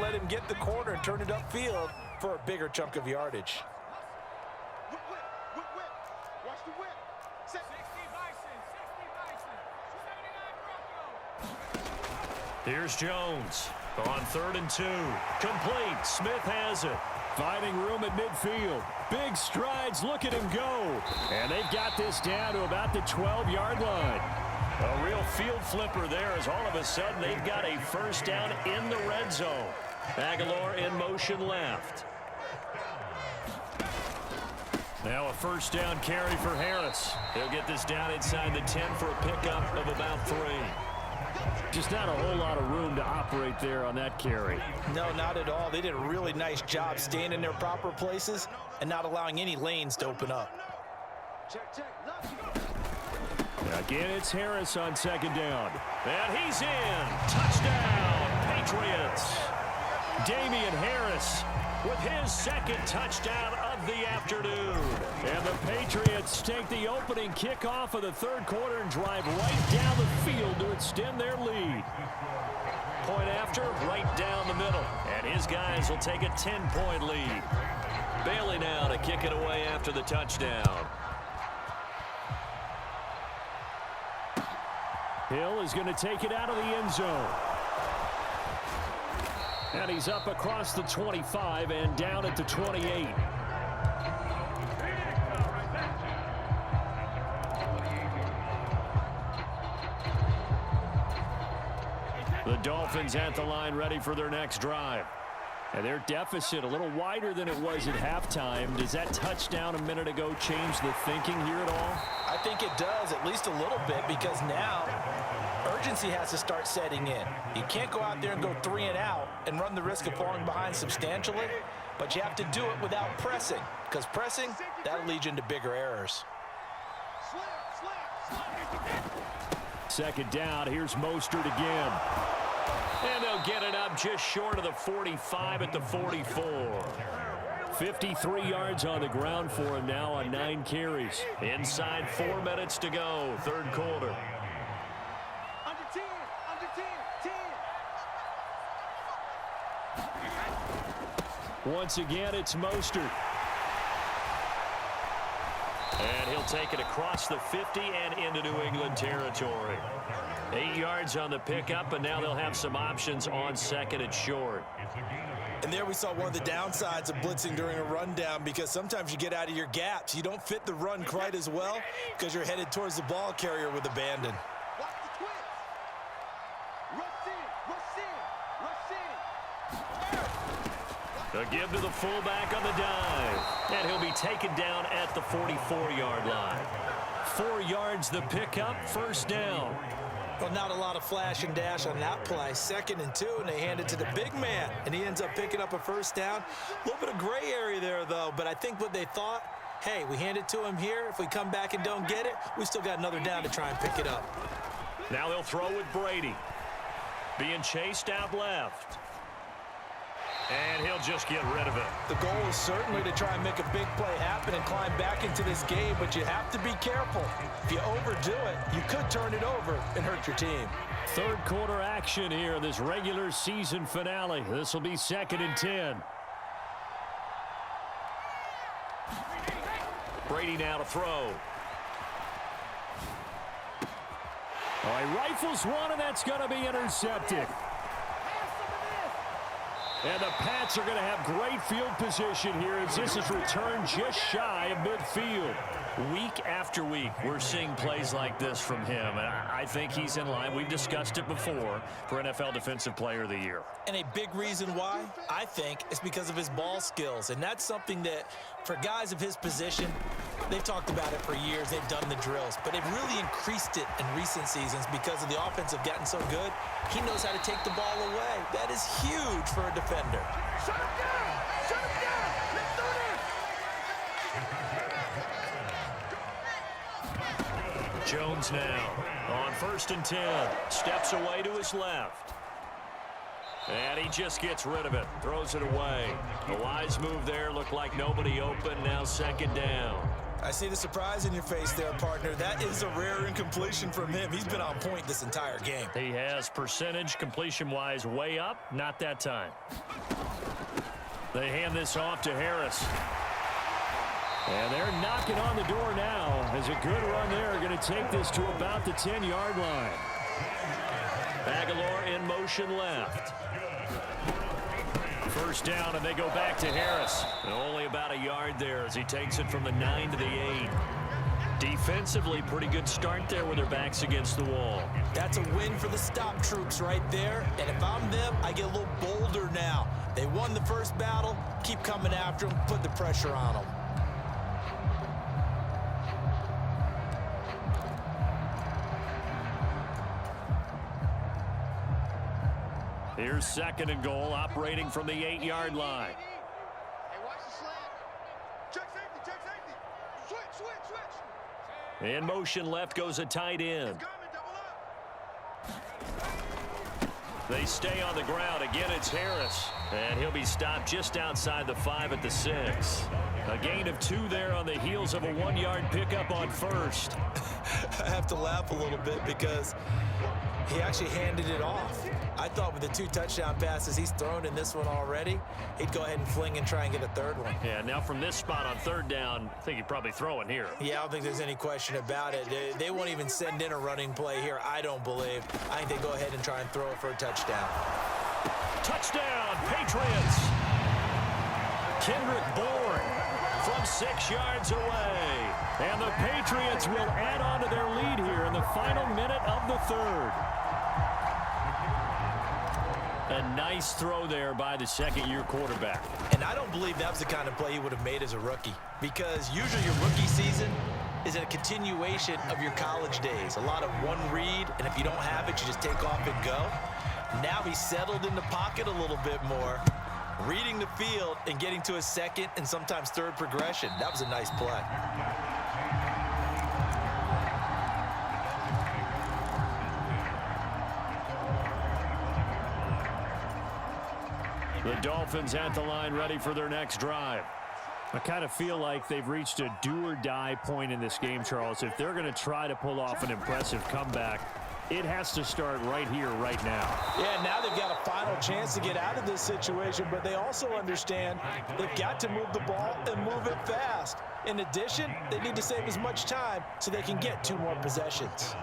let him get the corner and turn it upfield for a bigger chunk of yardage. Watch the whip. 60 Bison. Here's Jones on 3rd and 2. Complete. Smith has it. Finding room at midfield. Big strides. Look at him go. And they've got this down to about the 12-yard line. A real field flipper there as all of a sudden they've got a first down in the red zone. Aguilar in motion left. Now a first down carry for Harris. He'll get this down inside the 10 for a pickup of about 3. Just not a whole lot of room to operate there on that carry. No, not at all. They did a really nice job staying in their proper places and not allowing any lanes to open up. Again, it's Harris on 2nd down. And he's in. Touchdown, Patriots. Damian Harris with his 2nd touchdown of the afternoon. And the Patriots take the opening kickoff of the 3rd quarter and drive right down the field to extend their lead. Point after, right down the middle. And his guys will take a 10-point lead. Bailey now to kick it away after the touchdown. Hill is going to take it out of the end zone. And he's up across the 25 and down at the 28. The Dolphins at the line ready for their next drive. And their deficit a little wider than it was at halftime. Does that touchdown a minute ago change the thinking here at all? I think it does, at least a little bit, because now urgency has to start setting in. You can't go out there and go 3 and out and run the risk of falling behind substantially, but you have to do it without pressing, because pressing, that'll lead you into bigger errors. 2nd down, here's Mostert again. And they'll get it up just short of the 45 at the 44. 53 yards on the ground for him now on 9 carries. Inside 4 minutes to go, 3rd quarter. Under 10. Once again, it's Mostert. And he'll take it across the 50 and into New England territory. 8 yards on the pickup, and now they'll have some options on 2nd and short. And there we saw one of the downsides of blitzing during a rundown, because sometimes you get out of your gaps. You don't fit the run quite as well because you're headed towards the ball carrier with abandon. Watch the twist. Rush in. A give to the fullback on the dive. And he'll be taken down at the 44-yard line. 4 yards the pickup, first down. Well, not a lot of flash and dash on that play. 2nd and 2, and they hand it to the big man, and he ends up picking up a first down. A little bit of gray area there, though, but I think what they thought, hey, we hand it to him here. If we come back and don't get it, we still got another down to try and pick it up. Now they'll throw with Brady. Being chased out left. And he'll just get rid of it. The goal is certainly to try and make a big play happen and climb back into this game, but you have to be careful. If you overdo it, you could turn it over and hurt your team. 3rd quarter action here, this regular season finale. This will be 2nd and 10. Brady now to throw. All right, rifles one, and that's going to be intercepted. And the Pats are going to have great field position here as this is returned just shy of midfield. Week after week, we're seeing plays like this from him, and I think he's in line. We've discussed it before for NFL Defensive Player of the Year. And a big reason why, I think, is because of his ball skills. And that's something that, for guys of his position, they've talked about it for years. They've done the drills. But they've really increased it in recent seasons because of the offense have gotten so good. He knows how to take the ball away. That is huge for a defender. Shut him down! Shut him down! Let's do this! Jones now on 1st and 10. Steps away to his left. And he just gets rid of it. Throws it away. A wise move there. Looked like nobody open. Now 2nd down. I see the surprise in your face there, partner. That is a rare incompletion from him. He's been on point this entire game. He has percentage completion-wise way up. Not that time. They hand this off to Harris. And they're knocking on the door now as a good run there. Going to take this to about the 10-yard line. Aguilar in motion left. First down, and they go back to Harris. And only about a yard there as he takes it from the 9 to the 8. Defensively, pretty good start there with their backs against the wall. That's a win for the stop troops right there. And if I'm them, I get a little bolder now. They won the first battle. Keep coming after them. Put the pressure on them. Here's second and goal, operating from the 8-yard line. Hey, watch the slant. Check safety, check safety. Switch, switch, switch. In motion left goes a tight end. Double up. They stay on the ground. Again, it's Harris. And he'll be stopped just outside the 5 at the 6. A gain of 2 there on the heels of a 1-yard pickup on first. I have to laugh a little bit because he actually handed it off. I thought with the 2 touchdown passes he's thrown in this one already, he'd go ahead and fling and try and get a third one. Yeah, now from this spot on third down, I think he'd probably throw it here. Yeah, I don't think there's any question about it. They won't even send in a running play here, I don't believe. I think they go ahead and try and throw it for a touchdown. Touchdown, Patriots! Kendrick Bourne from 6 yards away. And the Patriots will add on to their lead here in the final minute of the third. A nice throw there by the second-year quarterback. And I don't believe that was the kind of play he would have made as a rookie, because usually your rookie season is a continuation of your college days. A lot of one read, and if you don't have it, you just take off and go. Now he's settled in the pocket a little bit more, reading the field and getting to a second and sometimes third progression. That was a nice play. The Dolphins at the line, ready for their next drive. I kind of feel like they've reached a do-or-die point in this game, Charles. If they're going to try to pull off an impressive comeback, it has to start right here, right now. Yeah, now they've got a final chance to get out of this situation, but they also understand they've got to move the ball and move it fast. In addition, they need to save as much time so they can get 2 more possessions.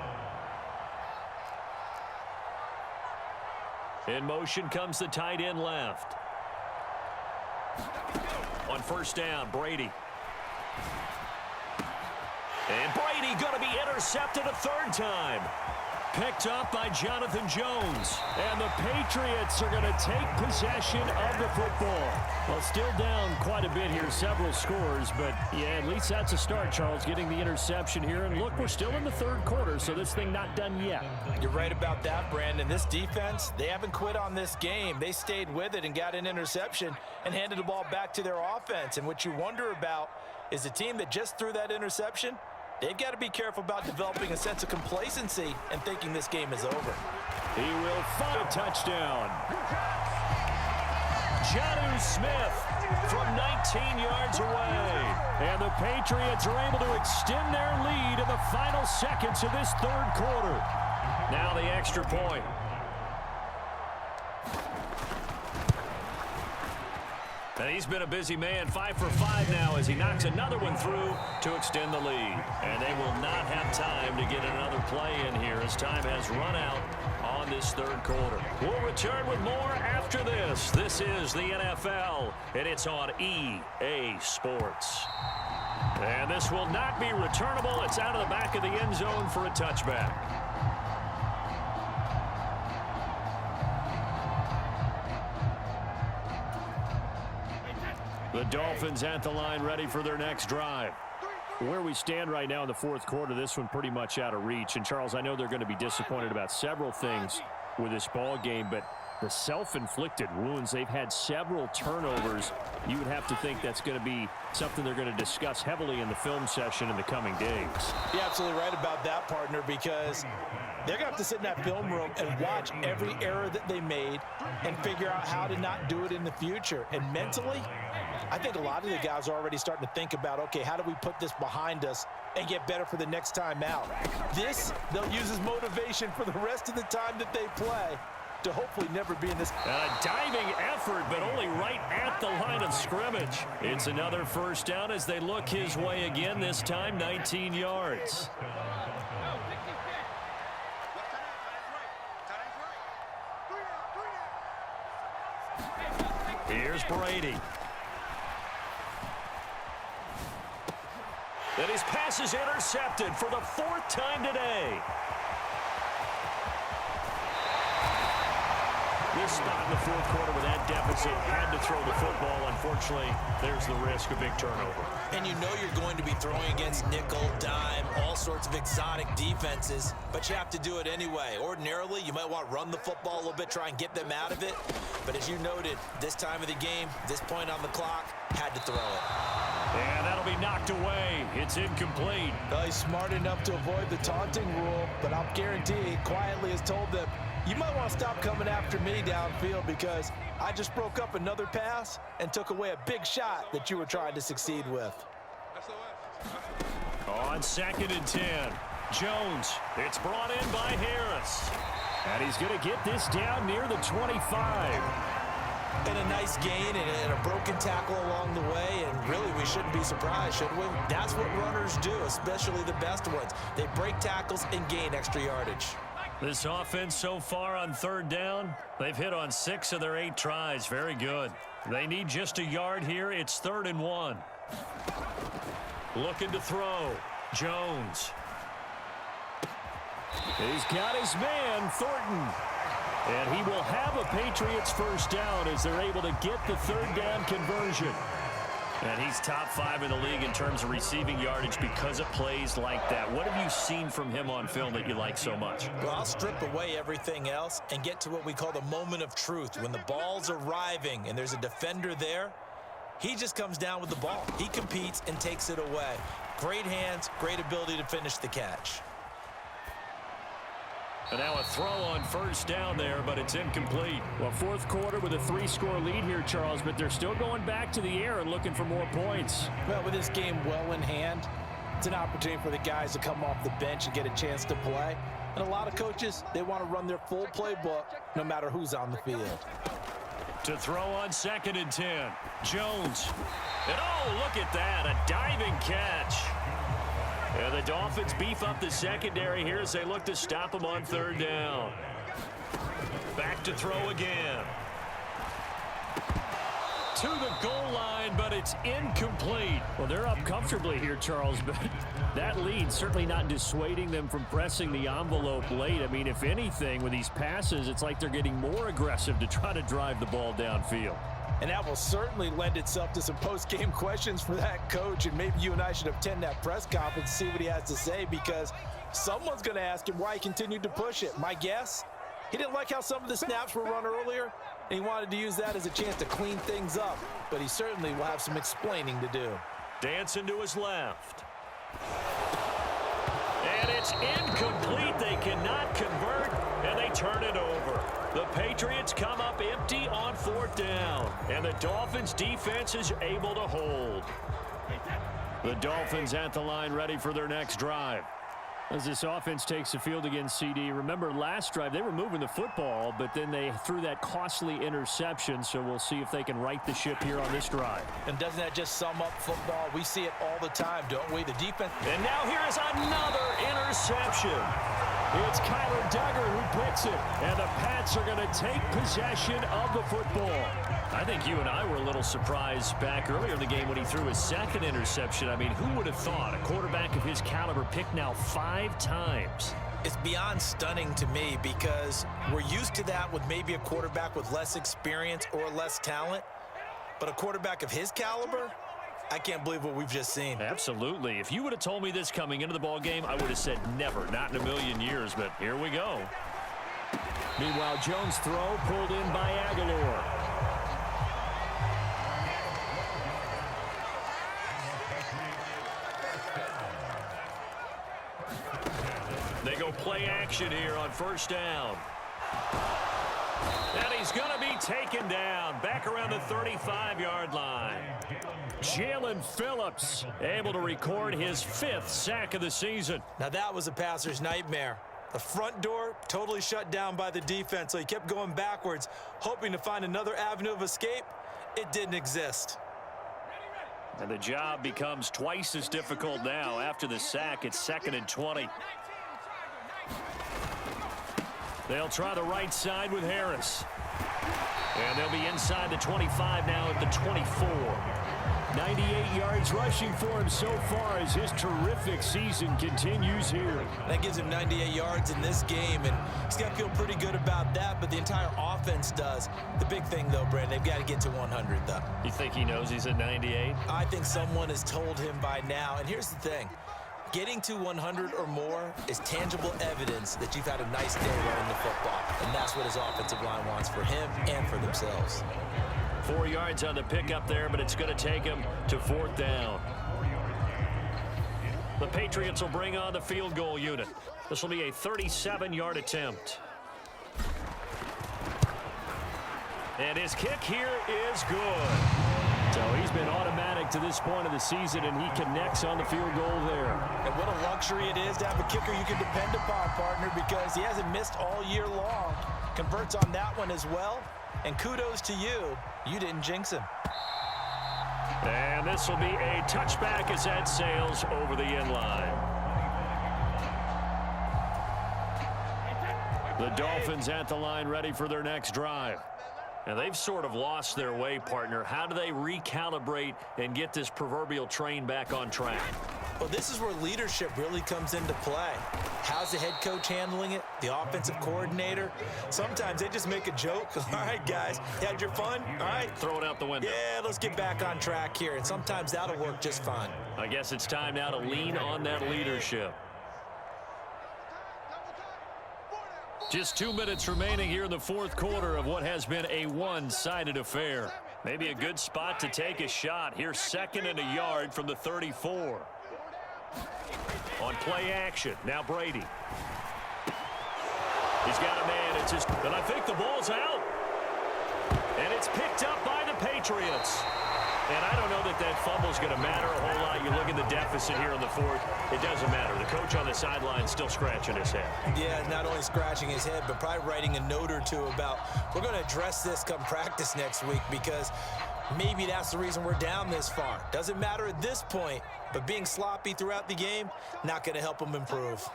In motion comes the tight end left. On first down, Brady. And Brady going to be intercepted a third time. Picked up by Jonathan Jones. And the Patriots are going to take possession of the football. Well, still down quite a bit here, several scores. But, yeah, at least that's a start, Charles, getting the interception here. And, look, we're still in the third quarter, so this thing not done yet. You're right about that, Brandon. This defense, they haven't quit on this game. They stayed with it and got an interception and handed the ball back to their offense. And what you wonder about is the team that just threw that interception, they've got to be careful about developing a sense of complacency and thinking this game is over. He will find a touchdown. Jonnu Smith from 19 yards away. And the Patriots are able to extend their lead in the final seconds of this third quarter. Now the extra point. And he's been a busy man, 5 for 5 now as he knocks another one through to extend the lead. And they will not have time to get another play in here as time has run out on this third quarter. We'll return with more after this. This is the NFL, and it's on EA Sports. And this will not be returnable. It's out of the back of the end zone for a touchback. The Dolphins at the line, ready for their next drive. Where we stand right now in the fourth quarter, this one pretty much out of reach. And, Charles, I know they're going to be disappointed about several things with this ball game, but The self-inflicted wounds. They've had several turnovers. You would have to think that's going to be something they're going to discuss heavily in the film session in the coming days. You're absolutely right about that, partner, because they're going to have to sit in that film room and watch every error that they made and figure out how to not do it in the future. And mentally, I think a lot of the guys are already starting to think about, okay, how do we put this behind us and get better for the next time out? This, they'll use as motivation for the rest of the time that they play to hopefully never be in this. A diving effort, but only right at the line of scrimmage. It's another first down as they look his way again, this time 19 yards. Here's Brady. And his pass is intercepted for the 4th time today. This spot in the 4th quarter with that deficit, had to throw the football. Unfortunately, there's the risk of big turnover. And you know you're going to be throwing against nickel, dime, all sorts of exotic defenses, but you have to do it anyway. Ordinarily, you might want to run the football a little bit, try and get them out of it. But as you noted, this time of the game, this point on the clock, had to throw it. And that'll be knocked away. It's incomplete. Well, he's smart enough to avoid the taunting rule, but I'll guarantee he quietly has told them, you might want to stop coming after me downfield because I just broke up another pass and took away a big shot that you were trying to succeed with. On 2nd and 10, Jones. It's brought in by Harris. And he's going to get this down near the 25. And a nice gain and a broken tackle along the way, and really we shouldn't be surprised, should we? That's what runners do, especially the best ones. They break tackles and gain extra yardage. This offense so far on 3rd down, they've hit on 6 of their 8 tries. Very good. They need just a yard here. It's 3rd and 1. Looking to throw. Jones. He's got his man, Thornton. And he will have a Patriots first down as they're able to get the 3rd down conversion. And he's top 5 in the league in terms of receiving yardage because of plays like that. What have you seen from him on film that you like so much? Well, I'll strip away everything else and get to what we call the moment of truth. When the ball's arriving and there's a defender there, he just comes down with the ball. He competes and takes it away. Great hands, great ability to finish the catch. And now a throw on first down there, but it's incomplete. Well, 4th quarter with a 3-score lead here, Charles, but they're still going back to the air and looking for more points. Well, with this game well in hand, it's an opportunity for the guys to come off the bench and get a chance to play. And a lot of coaches, they want to run their full playbook no matter who's on the field. To throw on 2nd and 10, Jones. And oh, look at that, a diving catch. And the Dolphins beef up the secondary here as they look to stop him on 3rd down. Back to throw again. To the goal line, but it's incomplete. Well, they're up comfortably here, Charles, but that lead certainly not dissuading them from pressing the envelope late. I mean, if anything, with these passes, it's like they're getting more aggressive to try to drive the ball downfield. And that will certainly lend itself to some post-game questions for that coach, and maybe you and I should attend that press conference and see what he has to say, because someone's going to ask him why he continued to push it. My guess, he didn't like how some of the snaps were run earlier, and he wanted to use that as a chance to clean things up, but he certainly will have some explaining to do. Dancing to his left. And it's incomplete. They cannot convert, and they turn it over. The Patriots come up empty on 4th down, and the Dolphins defense is able to hold. The Dolphins at the line ready for their next drive. As this offense takes the field against CD, remember last drive they were moving the football, but then they threw that costly interception, so we'll see if they can right the ship here on this drive. And doesn't that just sum up football? We see it all the time, don't we? The defense. And now here is another interception. It's Kyler Duggar who picks it, and the Pats are going to take possession of the football. I think you and I were a little surprised back earlier in the game when he threw his 2nd interception. I mean, who would have thought a quarterback of his caliber picked now 5 times? It's beyond stunning to me because we're used to that with maybe a quarterback with less experience or less talent. But a quarterback of his caliber, I can't believe what we've just seen. Absolutely. If you would have told me this coming into the ball game, I would have said never, not in a million years. But here we go. Meanwhile, Jones' throw pulled in by Aguilar. They go play action here on first down. And he's going to be taken down back around the 35-yard line. Jalen Phillips able to record his 5th sack of the season. Now that was a passer's nightmare. The front door totally shut down by the defense, so he kept going backwards, hoping to find another avenue of escape. It didn't exist. And the job becomes twice as difficult now. After the sack, it's 2nd and 20. They'll try the right side with Harris. And they'll be inside the 25 now at the 24. 98 yards rushing for him so far as his terrific season continues here. That gives him 98 yards in this game, and he's got to feel pretty good about that, but the entire offense does. The big thing, though, Brandon, they've got to get to 100, though. You think he knows he's at 98? I think someone has told him by now, and here's the thing. Getting to 100 or more is tangible evidence that you've had a nice day running the football, and that's what his offensive line wants for him and for themselves. 4 yards on the pickup there, but it's going to take him to 4th down. The Patriots will bring on the field goal unit. This will be a 37-yard attempt. And his kick here is good. So he's been automatic to this point of the season, and he connects on the field goal there. And what a luxury it is to have a kicker you can depend upon, partner, because he hasn't missed all year long. Converts on that one as well. And kudos to you. You didn't jinx him. And this will be a touchback as that sails over the end line. The Dolphins at the line ready for their next drive. And they've sort of lost their way, partner. How do they recalibrate and get this proverbial train back on track? Well, this is where leadership really comes into play. How's the head coach handling it? The offensive coordinator? Sometimes they just make a joke. All right, guys, you had your fun? All right. Throw it out the window. Yeah, let's get back on track here. And sometimes that'll work just fine. I guess it's time now to lean on that leadership. Just 2 minutes remaining here in the 4th quarter of what has been a one-sided affair. Maybe a good spot to take a shot. Here's 2nd and a yard from the 34. On play action, now Brady. He's got a man. It's just, and I think the ball's out. And it's picked up by the Patriots. And I don't know that that fumble's going to matter a whole lot. You look at the deficit here in the 4th. It doesn't matter. The coach on the sideline is still scratching his head. Yeah, not only scratching his head, but probably writing a note or two about, we're going to address this come practice next week, because maybe that's the reason we're down this far. Doesn't matter at this point, but being sloppy throughout the game, not going to help him improve.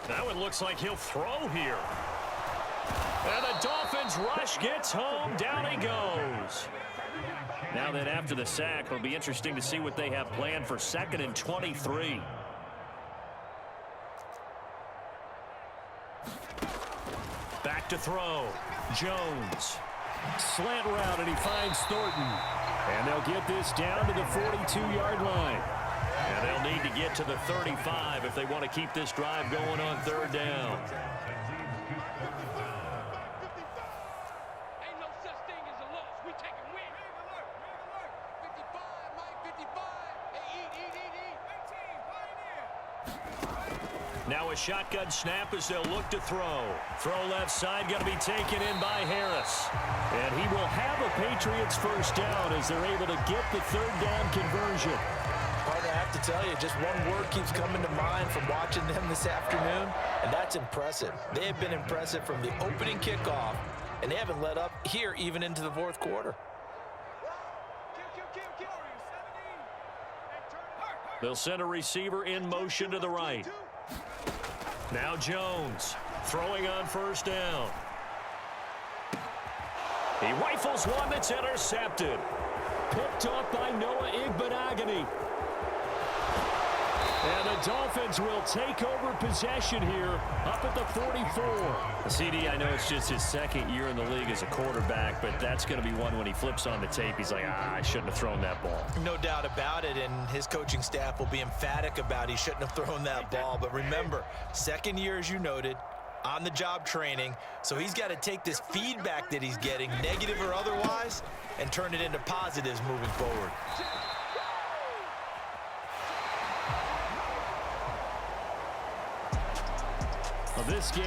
Now it looks like he'll throw here. And the Dolphins rush gets home. Down he goes. Now then, after the sack, it'll be interesting to see what they have planned for 2nd and 23. Back to throw. Jones. Slant route, and he finds Thornton. And they'll get this down to the 42-yard line. And they'll need to get to the 35 if they want to keep this drive going on 3rd down. Ain't no such thing as a loss. We take a win. 55, Mike, 55. Hey, eat. Now a shotgun snap as they'll look to throw. Throw left side, going to be taken in by Harris. And he will have a Patriots first down as they're able to get the 3rd down conversion. Partner, I have to tell you, just one word keeps coming to mind from watching them this afternoon, and that's impressive. They have been impressive from the opening kickoff, and they haven't let up here even into the 4th quarter. They'll send a receiver in motion to the right. Now Jones throwing on first down. He rifles one that's intercepted. Picked off by Noah Igbenogany. And the Dolphins will take over possession here up at the 44. CD, I know it's just his second year in the league as a quarterback, but that's going to be one when he flips on the tape, he's like, I shouldn't have thrown that ball. No doubt about it, and his coaching staff will be emphatic about he shouldn't have thrown that ball. But remember, second year, as you noted, on-the-job training, so he's got to take this feedback that he's getting, negative or otherwise, and turn it into positives moving forward. This game